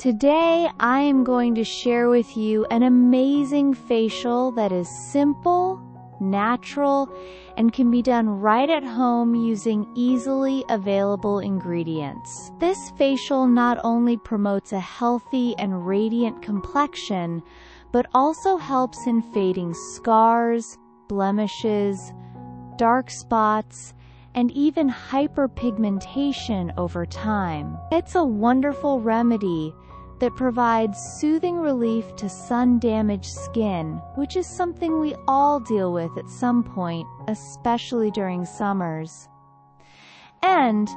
Today, I am going to share with you an amazing facial that is simple, natural, and can be done right at home using easily available ingredients. This facial not only promotes a healthy and radiant complexion, but also helps in fading scars, blemishes, dark spots, and even hyperpigmentation over time. It's a wonderful remedy that provides soothing relief to sun-damaged skin, which is something we all deal with at some point, especially during summers. And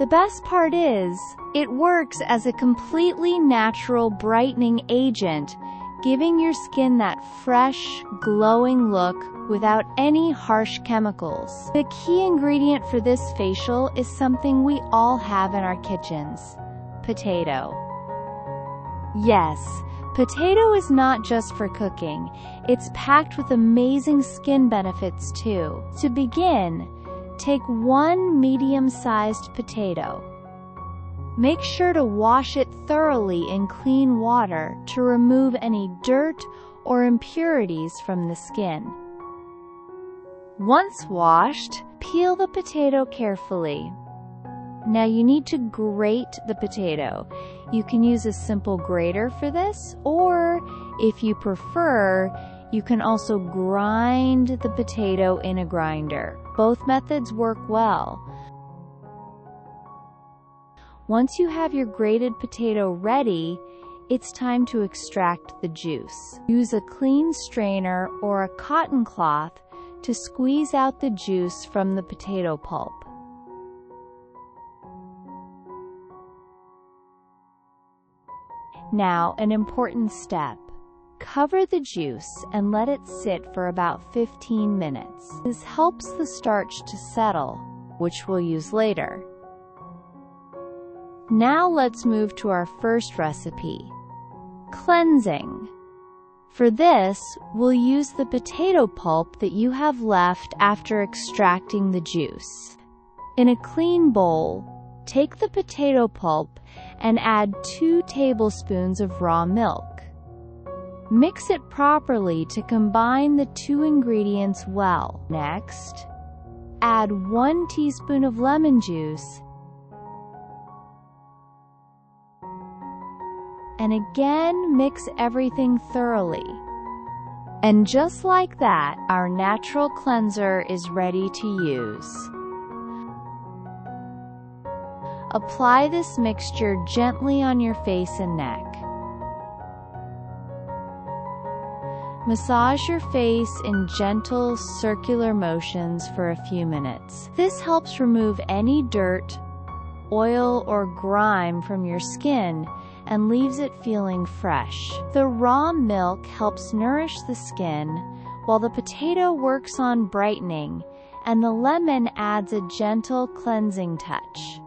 the best part is, it works as a completely natural brightening agent, giving your skin that fresh, glowing look without any harsh chemicals. The key ingredient for this facial is something we all have in our kitchens: potato. Yes, potato is not just for cooking, it's packed with amazing skin benefits too. To begin, take one medium-sized potato. Make sure to wash it thoroughly in clean water to remove any dirt or impurities from the skin. Once washed, peel the potato carefully. Now you need to grate the potato. You can use a simple grater for this, or if you prefer, you can also grind the potato in a grinder. Both methods work well. Once you have your grated potato ready, it's time to extract the juice. Use a clean strainer or a cotton cloth to squeeze out the juice from the potato pulp. Now, an important step. Cover the juice and let it sit for about 15 minutes. This helps the starch to settle, which we'll use later. Now let's move to our first recipe: cleansing. For this, we'll use the potato pulp that you have left after extracting the juice. In a clean bowl, take the potato pulp and add 2 tablespoons of raw milk. Mix it properly to combine the 2 ingredients well. Next, add 1 teaspoon of lemon juice and again mix everything thoroughly. And just like that, our natural cleanser is ready to use. Apply this mixture gently on your face and neck. Massage your face in gentle, circular motions for a few minutes. This helps remove any dirt, oil, or grime from your skin and leaves it feeling fresh. The raw milk helps nourish the skin, while the potato works on brightening, and the lemon adds a gentle cleansing touch.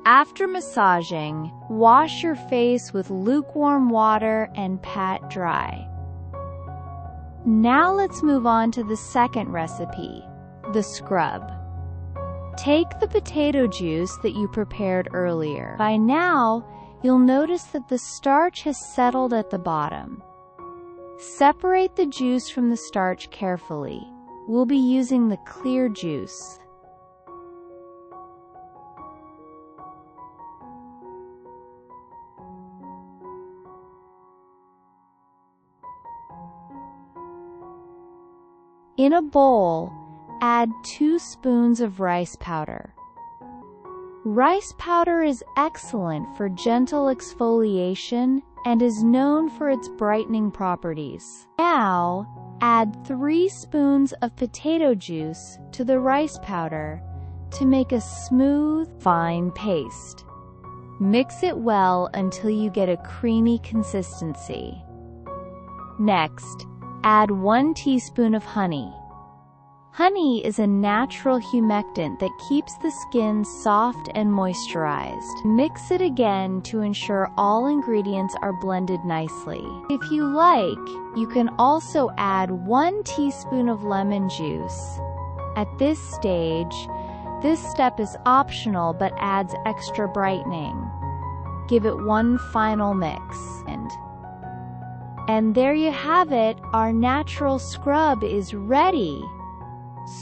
After massaging, wash your face with lukewarm water and pat dry. Now let's move on to the second recipe, the scrub. Take the potato juice that you prepared earlier. By now, you'll notice that the starch has settled at the bottom. Separate the juice from the starch carefully. We'll be using the clear juice. In a bowl, add 2 spoons of rice powder. Rice powder is excellent for gentle exfoliation and is known for its brightening properties. Now, add 3 spoons of potato juice to the rice powder to make a smooth, fine paste. Mix it well until you get a creamy consistency. Next, add 1 teaspoon of honey. Honey is a natural humectant that keeps the skin soft and moisturized. Mix it again to ensure all ingredients are blended nicely. If you like, you can also add 1 teaspoon of lemon juice. At this stage, this step is optional but adds extra brightening. give it one final mix. And there you have it, our natural scrub is ready.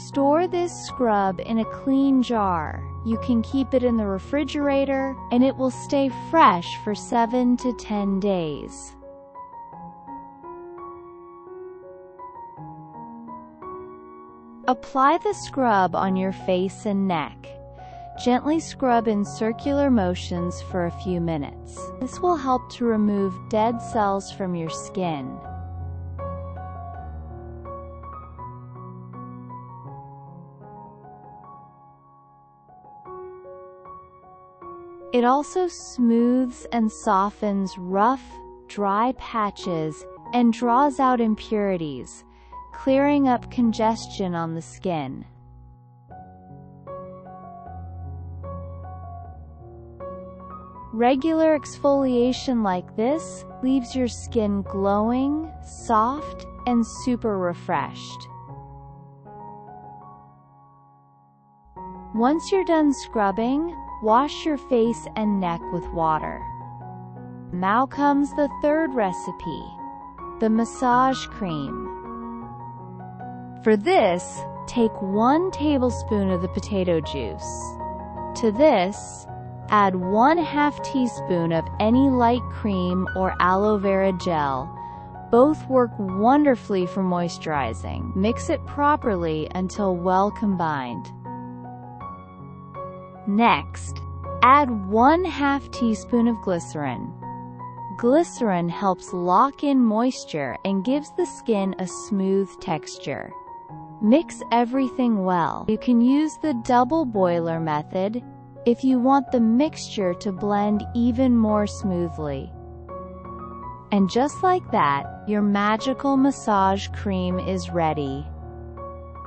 Store this scrub in a clean jar. You can keep it in the refrigerator, and it will stay fresh for 7 to 10 days. Apply the scrub on your face and neck. Gently scrub in circular motions for a few minutes. This will help to remove dead cells from your skin. It also smooths and softens rough, dry patches and draws out impurities, clearing up congestion on the skin. Regular exfoliation like this leaves your skin glowing, soft, and super refreshed. Once you're done scrubbing, wash your face and neck with water. Now comes the third recipe, the massage cream. For this, take 1 tablespoon of the potato juice. To this, add 1/2 teaspoon of any light cream or aloe vera gel. Both work wonderfully for moisturizing. Mix it properly until well combined. Next, add 1/2 teaspoon of glycerin. Glycerin helps lock in moisture and gives the skin a smooth texture. Mix everything well. You can use the double boiler method if you want the mixture to blend even more smoothly. And just like that, your magical massage cream is ready.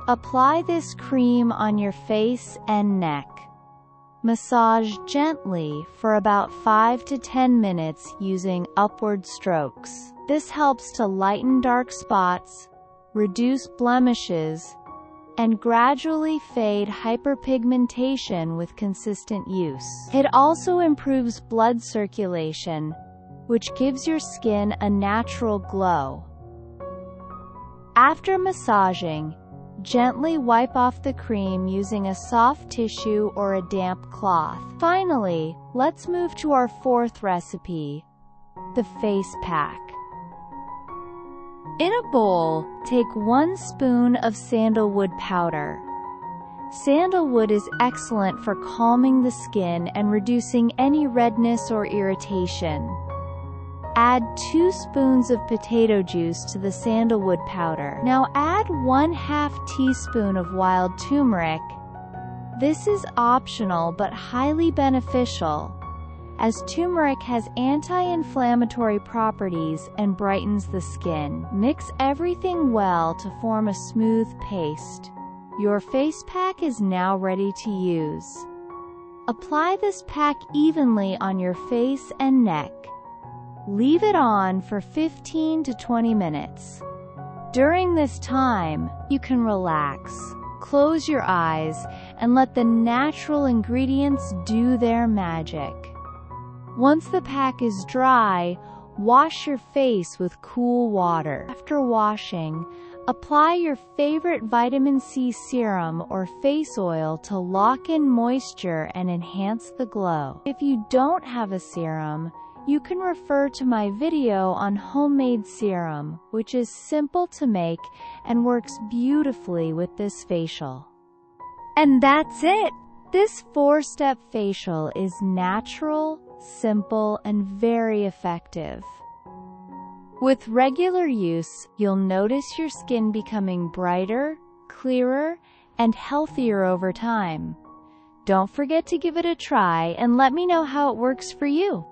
Apply this cream on your face and neck. Massage gently for about 5 to 10 minutes using upward strokes. This helps to lighten dark spots, reduce blemishes, and gradually fade hyperpigmentation with consistent use. It also improves blood circulation, which gives your skin a natural glow. After massaging, gently wipe off the cream using a soft tissue or a damp cloth. Finally, let's move to our fourth recipe, the face pack. In a bowl, take 1 spoon of sandalwood powder. Sandalwood is excellent for calming the skin and reducing any redness or irritation. Add 2 spoons of potato juice to the sandalwood powder. Now add 1/2 teaspoon of wild turmeric. This is optional but highly beneficial, as turmeric has anti-inflammatory properties and brightens the skin. Mix everything well to form a smooth paste. Your face pack is now ready to use. Apply this pack evenly on your face and neck. Leave it on for 15 to 20 minutes. During this time, you can relax, close your eyes, and let the natural ingredients do their magic. Once the pack is dry, wash your face with cool water. After washing, apply your favorite vitamin C serum or face oil to lock in moisture and enhance the glow. If you don't have a serum, you can refer to my video on homemade serum, which is simple to make and works beautifully with this facial. And that's it! This 4-step facial is natural, simple, and very effective. With regular use, you'll notice your skin becoming brighter, clearer, and healthier over time. Don't forget to give it a try and let me know how it works for you.